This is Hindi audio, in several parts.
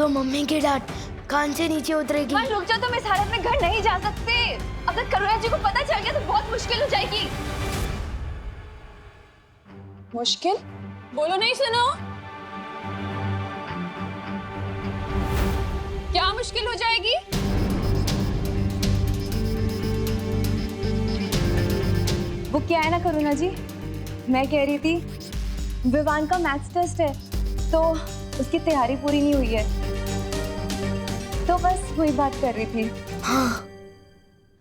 तो मम्मी की डांट कान से नीचे उतरेगी। हाँ, रुक जाओ, तुम इस हालत में घर नहीं जा सकते। अगर करुणा जी को पता चल गया तो बहुत मुश्किल हो जाएगी। मुश्किल? बोलो नहीं सुनो। क्या मुश्किल हो जाएगी? वो क्या है ना करुणा जी, मैं कह रही थी विवान का मैथ्स टेस्ट है तो उसकी तैयारी पूरी नहीं हुई है, तो बस वही बात कर रही थी। हाँ।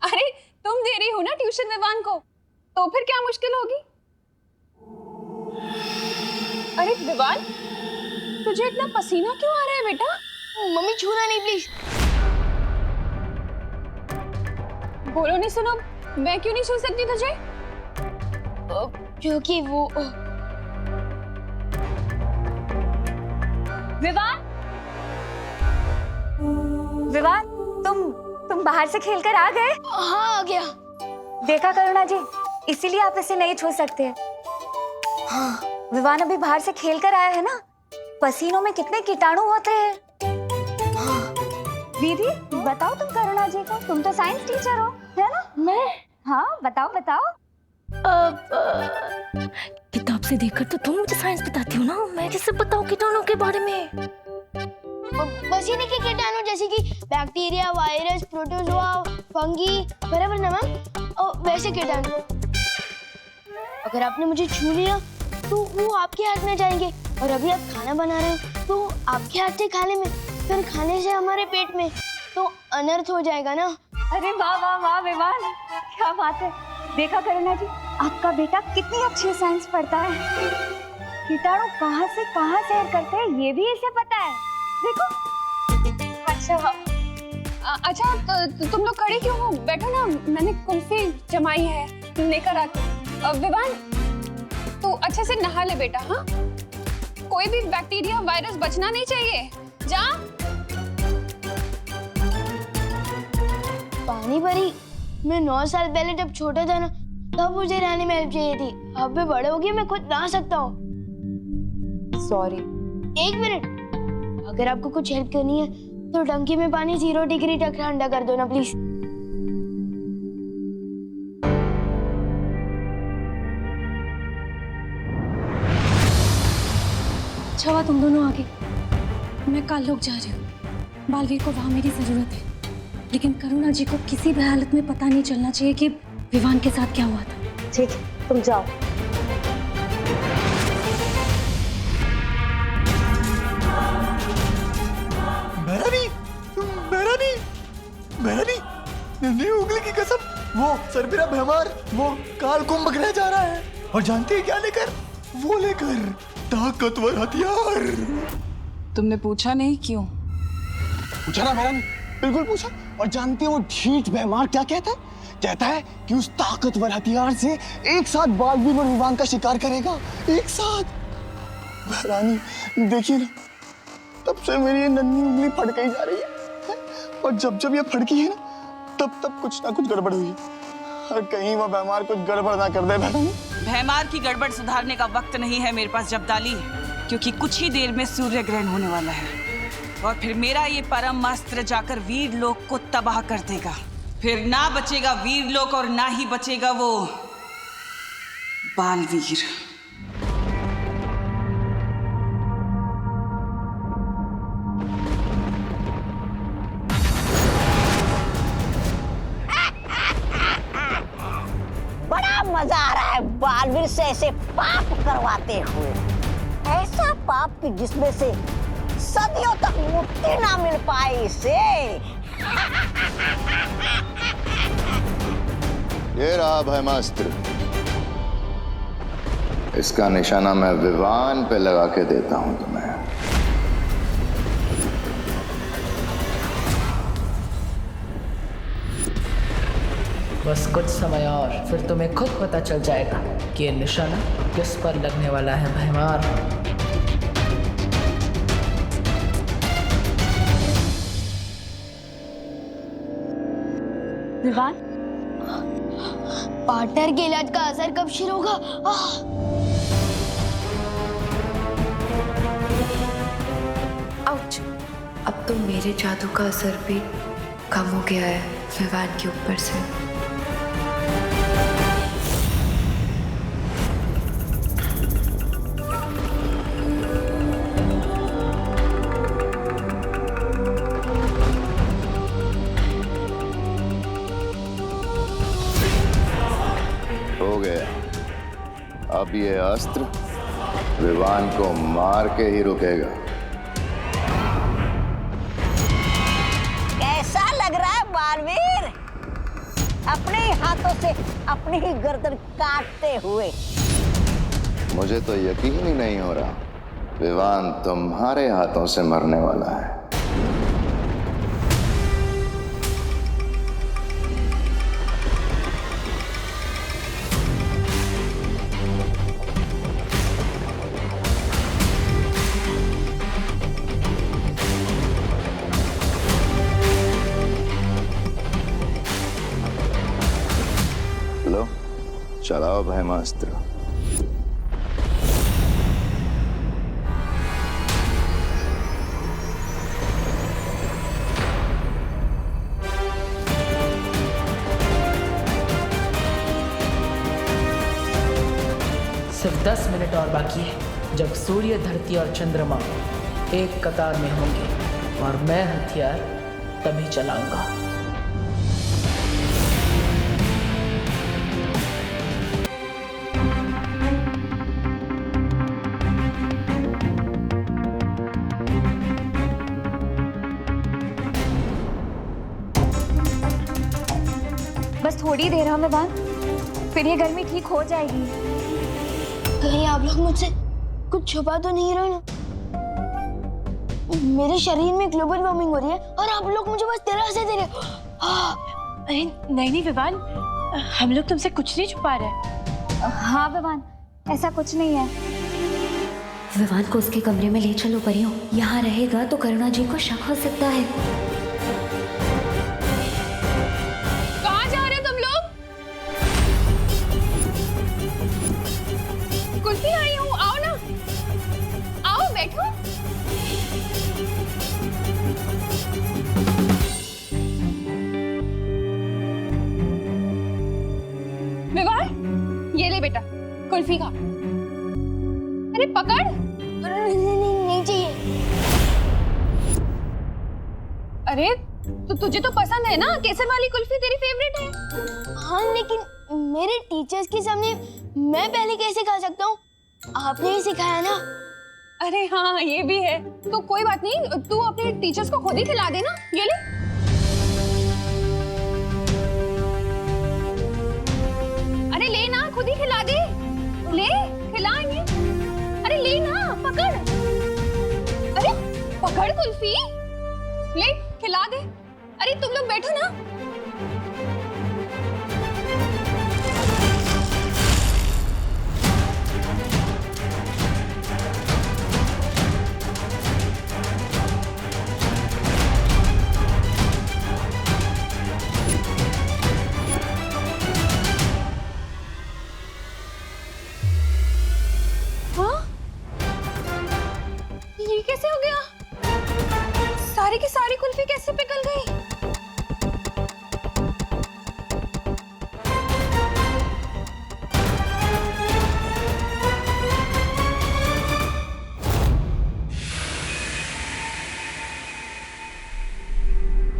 अरे तुम दे रही हो ना ट्यूशन विवान को, तो फिर क्या मुश्किल होगी? अरे विवान, तुझे इतना पसीना क्यों आ रहा है बेटा? मम्मी छूना नहीं प्लीज। बोलो नहीं सुनो, मैं क्यों नहीं छू सकती तुझे? क्योंकि वो विवान, विवान, तुम बाहर से खेलकर आ गए? हाँ आ गया। देखा करुणा जी, इसीलिए आप इसे नहीं छू सकते। हाँ। विवान अभी बाहर से खेलकर आया है ना, पसीनों में कितने कीटाणु होते हैं। हाँ। दीदी बताओ तुम करुणा जी को, तुम तो साइंस टीचर हो, है ना? मैं? हाँ बताओ बताओ। किताब से देखकर तो तुम मुझे साइंस बताती हो ना, मैं कैसे बताऊं कीटाणु के बारे में? पसीने के कीटाणु जैसे कि बैक्टीरिया, वायरस, प्रोटोजोआ, फंगी, बराबर ना मैम? और वैसे कीटाणु अगर आपने मुझे छू लिया तो वो आपके हाथ में जाएंगे, और अभी आप खाना बना रहे हो तो आपके हाथ से खाने में, फिर खाने से हमारे पेट में, तो अनर्थ हो जाएगा ना। अरे वाह वाह वाह विवान, क्या बात है। देखा करुणा जी, आपका बेटा कितनी अच्छी साइंस पढ़ता है। कीटाणु कहाँ से कहाँ सैर करते हैं ये भी इसे पता है, देखो। अच्छा तो तुम लोग खड़े क्यों हो? बैठो ना, मैंने कुल्फी जमाई है, लेकर आती। विवान तू अच्छे से नहा ले बेटा। हाँ, कोई भी बैक्टीरिया, वायरस बचना नहीं चाहिए। जा। पानी भरी, मैं 9 साल पहले जब छोटा था ना, तब मुझे नहाने में हेल्प चाहिए थी। अब मैं बड़े हो गए, मैं खुद नहा सकता हूँ। सॉरी। 1 मिनट, अगर आपको कुछ हेल्प करनी है तो टंकी में पानी 0 डिग्री तक ठंडा कर दो ना प्लीज। अच्छा हुआ तुम दोनों आगे। मैं कल लोग जा रही हूँ, बालवीर को वहाँ मेरी जरूरत है, लेकिन करुणा जी को किसी भी हालत में पता नहीं चलना चाहिए कि विवान के साथ क्या हुआ था। ठीक है, तुम जाओ। मैरानी, नन्ही उंगली की कसम, वो सरबिरा भैमार, वो काल कुंभ पकड़ा जा रहा है, और जानती है क्या लेकर? वो लेकर ताकतवर हथियार। तुमने पूछा नहीं क्यों? पूछा ना मैरानी, बिल्कुल पूछा। और जानती है वो ढीठ भैमार क्या कहता है? कहता है कि उस ताकतवर हथियार से एक साथ बालवीर और विवान का शिकार करेगा, एक साथ। मैरानी देखिए ना, तब से मेरी ये नन्ही उंगली फट गई जा रही है, और जब जब ये फड़की है ना, तब तब कुछ ना कुछ गड़बड़ हुई है। और कहीं वो भैमार कुछ गड़बड़ ना कर दे। भैमार की गड़बड़ सुधारने का वक्त नहीं है मेरे पास जब्दाली, क्योंकि कुछ ही देर में सूर्य ग्रहण होने वाला है, और फिर मेरा ये परम अस्त्र जाकर वीर लोक को तबाह कर देगा। फिर ना बचेगा वीर लोक और ना ही बचेगा वो बालवीर। मजा आ रहा है बालवीर से ऐसे पाप करवाते हुए, ऐसा पाप कि जिसमें से सदियों तक मुक्ति ना मिल पाए इसे। ये रहा ब्रह्मास्त्र, इसका निशाना मैं विवान पे लगा के देता हूं तुम्हें। बस कुछ समय और, फिर तुम्हें खुद पता चल जाएगा कि ये निशाना किस पर लगने वाला है भैमार। विवान, पार्टनर के इलाज का असर कब शुरू होगा? आउच। अब तो मेरे जादू का असर भी कम हो गया है विवान के ऊपर से। हो गया। अब ये अस्त्र विवान को मार के ही रुकेगा। कैसा लग रहा है बालवीर? अपने ही हाथों से अपनी ही गर्दन काटते हुए। मुझे तो यकीन ही नहीं हो रहा विवान तुम्हारे हाथों से मरने वाला है। लो, चलाओ भयमास्त्र। सिर्फ 10 मिनट और बाकी है जब सूर्य, धरती और चंद्रमा एक कतार में होंगे और मैं हथियार तभी चलाऊंगा। बस थोड़ी देर में बाद फिर ये गर्मी ठीक हो जाएगी। कहीं आप लोग मुझसे कुछ छुपा तो नहीं रहे ना? मेरे शरीर में ग्लोबल वार्मिंग हो रही है और आप लोग मुझे बस तरह से दे रहे हो। अरे नहीं विवान, हम लोग तुमसे कुछ नहीं छुपा रहे। हाँ विवान, ऐसा कुछ नहीं है। विवान को उसके कमरे में ले चलो परियों। यहाँ रहेगा तो करुणा जी को शक हो सकता है। कहाँ जा रहे हो तुम लोग? कुल्फी आई हूँ, आओ ना, आओ बैठो। विवान, ये ले बेटा कुल्फी खा। अरे पकड़। नहीं चाहिए। अरे तो तुझे तो पसंद है ना, केसर वाली कुल्फी तेरी फेवरेट है। हाँ लेकिन मेरे टीचर्स के सामने मैं पहले कैसे खा सकता हूँ? आपने ही सिखाया ना। अरे हाँ ये भी है, तो कोई बात नहीं, तू अपने टीचर्स को खुद ही खिला देना। ये ले। अरे ले ना, खुद ही खिला दे। ले, खिलाएंगे। अरे ले ना, पकड़। अरे पकड़ कुल्फी, ले खिला दे। अरे तुम लोग बैठो ना। ये कैसे हो गया? सारी की सारी कुल्फी कैसे पिघल गई?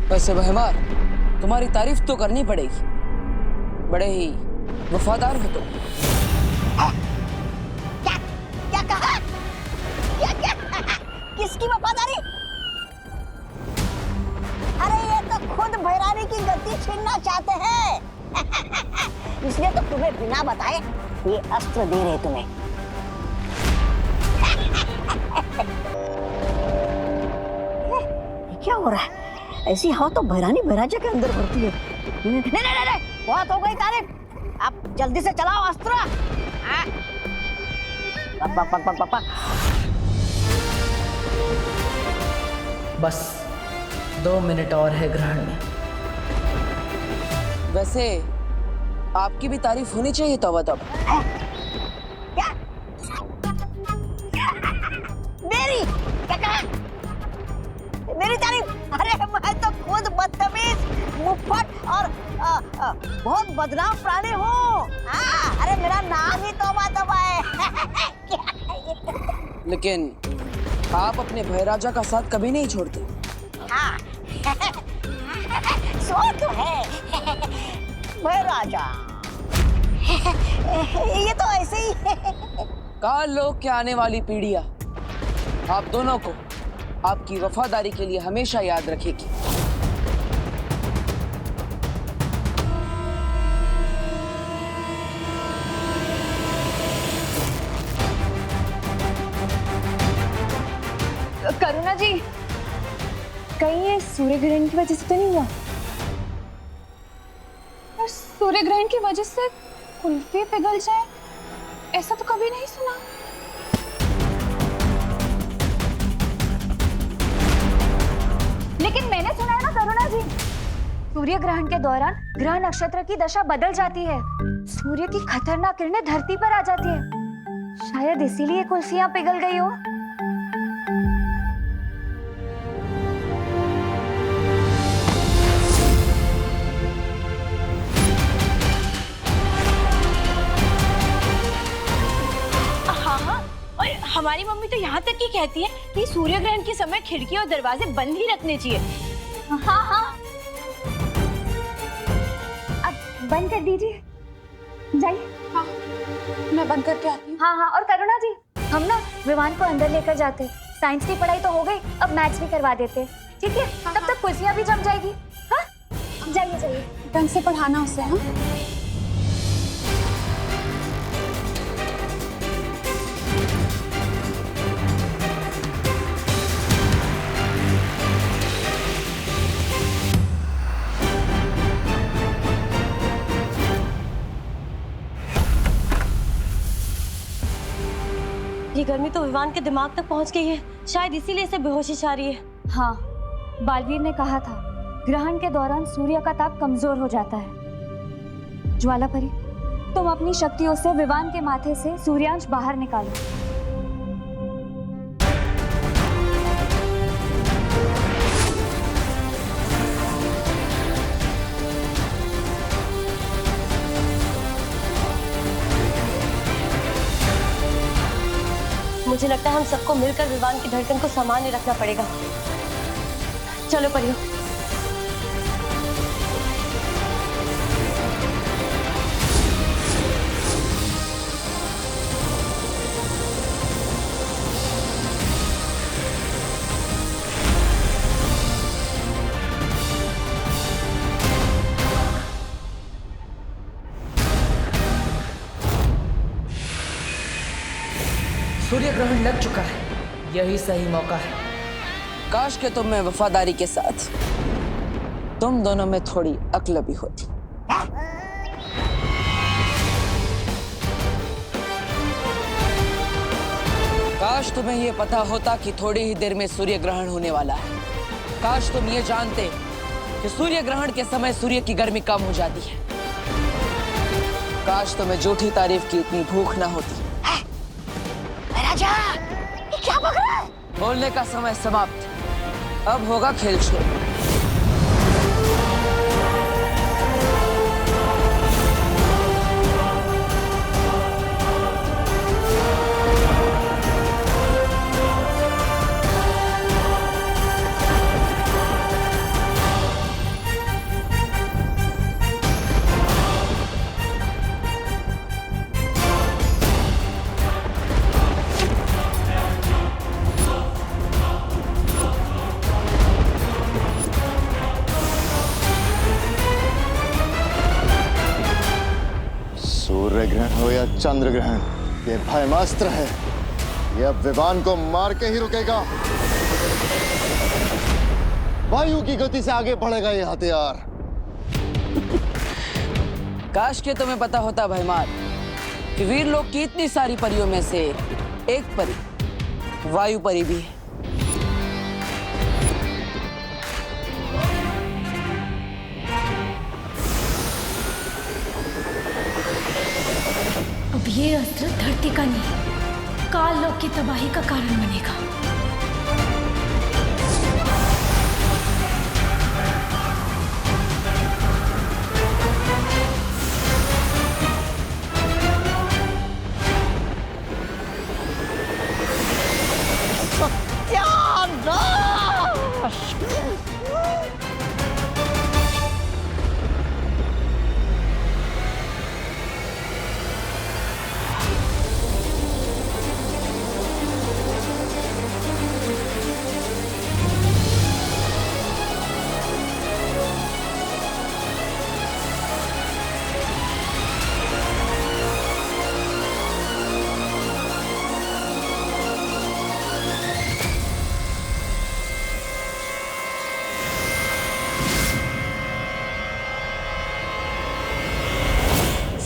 वैसे बहमार, तुम्हारी तारीफ तो करनी पड़ेगी, बड़े ही वफादार हो तुम। क्या कहा? क्या किसकी वफादारी? अरे ये तो खुद भैरानी की गद्दी छीनना चाहते हैं। इसलिए तो तुम्हें बिना बताए ये अस्त्र दे रहे तुम्हें। क्या हो रहा है? ऐसी हवा तो भैरानी भैराजा के अंदर भरती है। नहीं, बहुत हो गई तारीफ। अब जल्दी से चलाओ अस्त्र। बस 2 मिनट और है ग्रहण में। वैसे आपकी भी तारीफ होनी चाहिए तब। क्या? मेरी? क्या कहा? मेरी अरे मैं तो खुद बदतमीज, मुफ्फट और बहुत बदनाम प्राणी हूँ। अरे मेरा नाम ही तौबा तौबा है। क्या है ये? लेकिन आप अपने भाई राजा का साथ कभी नहीं छोड़ते। हाँ सो तो है भाई राजा। ये तो ऐसे ही है। काल लोग के आने वाली पीढ़ियां आप दोनों को आपकी वफादारी के लिए हमेशा याद रखेगी। करुणा जी, कहीं ये सूर्य ग्रहण की वजह से तो नहीं हुआ? और सूर्य ग्रहण की वजह से कुल्फी पिघल जाए, ऐसा तो कभी नहीं सुना। लेकिन मैंने सुना है ना करुणा जी, सूर्य ग्रहण के दौरान ग्रह नक्षत्र की दशा बदल जाती है, सूर्य की खतरनाक किरणें धरती पर आ जाती है। शायद इसीलिए कुल्फियां पिघल गई हो। हमारी मम्मी तो यहाँ तक ही कहती है कि सूर्य ग्रहण के समय खिड़की और दरवाजे बंद ही रखने चाहिए। हाँ हाँ, अब बंद कर दीजिए, जाइए। हाँ, मैं बंद करके आती हूँ। हाँ हाँ, और करुणा जी, हम ना विवान को अंदर लेकर जाते। साइंस की पढ़ाई तो हो गई, अब मैथ्स भी करवा देते, ठीक है? तब तक कुर्सियाँ भी जम जाएगी। हाँ, जाइए जाइए, ढंग से पढ़ाना उसे। हाँ, ये गर्मी तो विवान के दिमाग तक पहुंच गई है, शायद इसीलिए इसे बेहोशी छा रही है। हाँ, बालवीर ने कहा था ग्रहण के दौरान सूर्य का ताप कमजोर हो जाता है। ज्वालापरी, तुम अपनी शक्तियों से विवान के माथे से सूर्यांश बाहर निकालो। मुझे लगता है हम सबको मिलकर विवान की धड़कन को सामान्य रखना पड़ेगा। चलो परियो। सूर्य ग्रहण लग चुका है, यही सही मौका है। काश के तुम में वफादारी के साथ तुम दोनों में थोड़ी अक्ल भी होती। काश तुम्हें ये पता होता कि थोड़ी ही देर में सूर्य ग्रहण होने वाला है। काश तुम ये जानते कि सूर्य ग्रहण के समय सूर्य की गर्मी कम हो जाती है। काश तुम्हें झूठी तारीफ की इतनी भूख ना होती। राजा, ये क्या बक रहा है? बोलने का समय समाप्त, अब होगा खेल शुरू। सूर्य ग्रहण हो या चंद्र ग्रहण, ये भयमास्त्र है। ये अब विवान को मार के ही रुकेगा। वायु की गति से आगे बढ़ेगा ये हथियार। काश के तुम्हें पता होता भयमार कि वीर लोग की इतनी सारी परियों में से एक परी वायु परी भी है। अब ये अस्त्र धरती का नहीं, काल लोक की तबाही का कारण बनेगा।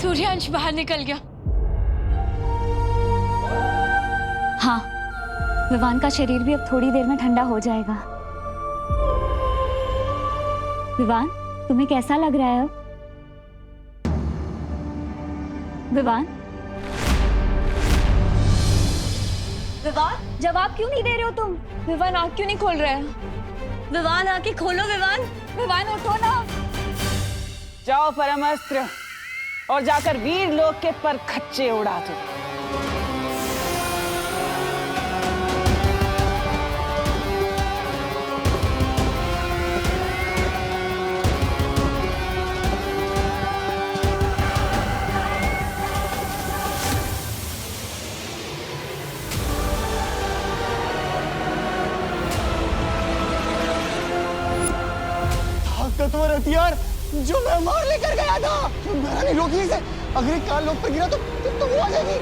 सूर्यांश बाहर निकल गया। हाँ, विवान का शरीर भी अब थोड़ी देर में ठंडा हो जाएगा। विवान, तुम्हें कैसा लग रहा है अब? विवान? विवान, जवाब क्यों नहीं दे रहे हो तुम? विवान आँख क्यों नहीं खोल रहा है? विवान, आंखें खोलो विवान। विवान उठो ना। जाओ परमास्त्र और जाकर वीर लोक के पर खच्चे उड़ा दो। ताकतवर हथियार जो मैं मार लेकर गया था, महारानी रोकी इसे। अगर ये काल लोक पे गिरा तो वो आ जाएगी।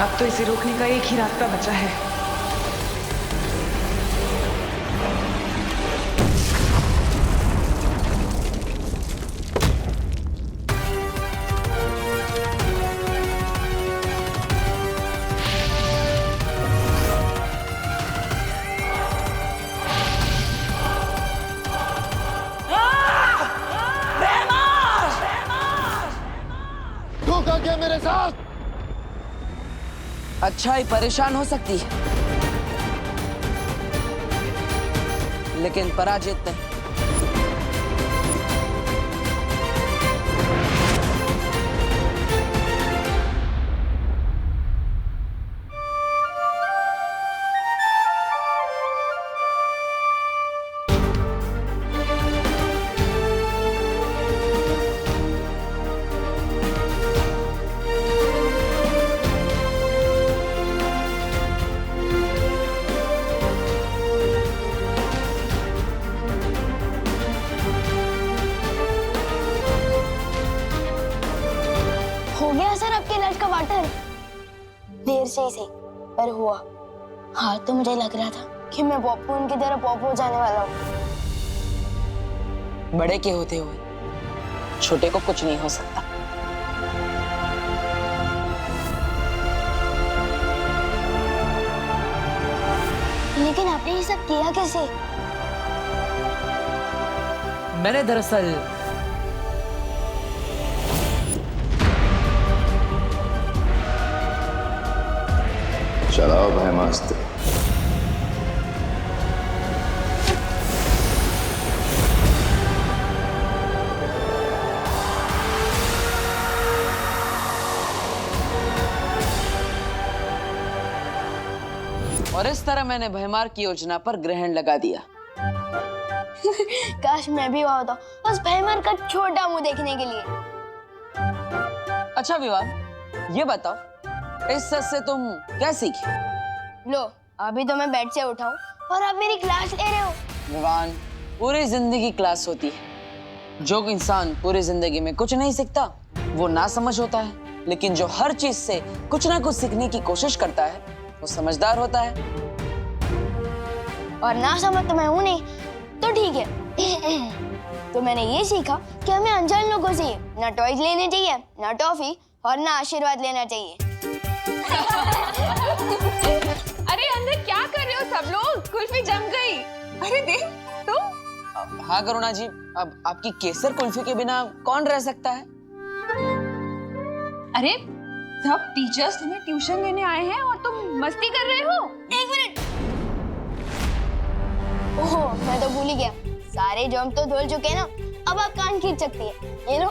अब तो इसे रोकने का एक ही रास्ता बचा है। धोखा क्या मेरे साथ? अच्छाई परेशान हो सकती है, लेकिन पराजित नहीं। हो गया सर आपके इलाज का वाटर? देर से ही सही, पर हुआ। हाँ, तो मुझे लग रहा था कि मैं पप्पू उनकी तरह पॉप हो जाने वाला हूँ। बड़े के होते हुए छोटे को कुछ नहीं हो सकता। लेकिन आपने ये सब किया कैसे? मैंने दरअसल चलाओ भयमास्त्र। और इस तरह मैंने भयमार की योजना पर ग्रहण लगा दिया। काश मैं भी वहां होता, बस भयमार का छोटा मुंह देखने के लिए। अच्छा विवान, ये बताओ, इस सच से तुम क्या सीखे? लो, अभी तो मैं बेड से उठाऊं और आप मेरी क्लास ले रहे हो। विवान, पूरी जिंदगी क्लास होती है। जो इंसान पूरी जिंदगी में कुछ नहीं सीखता वो ना समझ होता है, लेकिन जो हर चीज से कुछ ना कुछ सीखने की कोशिश करता है वो समझदार होता है। और ना समझ तो मैं हूं नहीं, तो ठीक है। तो मैंने ये सीखा कि हमें अनजान लोगों से ना टॉयज लेने चाहिए, ना टॉफी, और ना आशीर्वाद लेना चाहिए। अरे अंदर क्या कर रहे हो सब लोग? कुल्फी जम गई। अरे देख तुम। हाँ करुणा जी, अब आपकी केसर कुल्फी के बिना कौन रह सकता है? अरे सब टीचर्स तुम्हें ट्यूशन देने आए हैं और तुम मस्ती कर रहे हो। एक मिनट। ओहो, मैं तो भूल ही गया, सारे जॉम तो धुल चुके हैं ना, अब आप कान खींच सकती है, ये लो।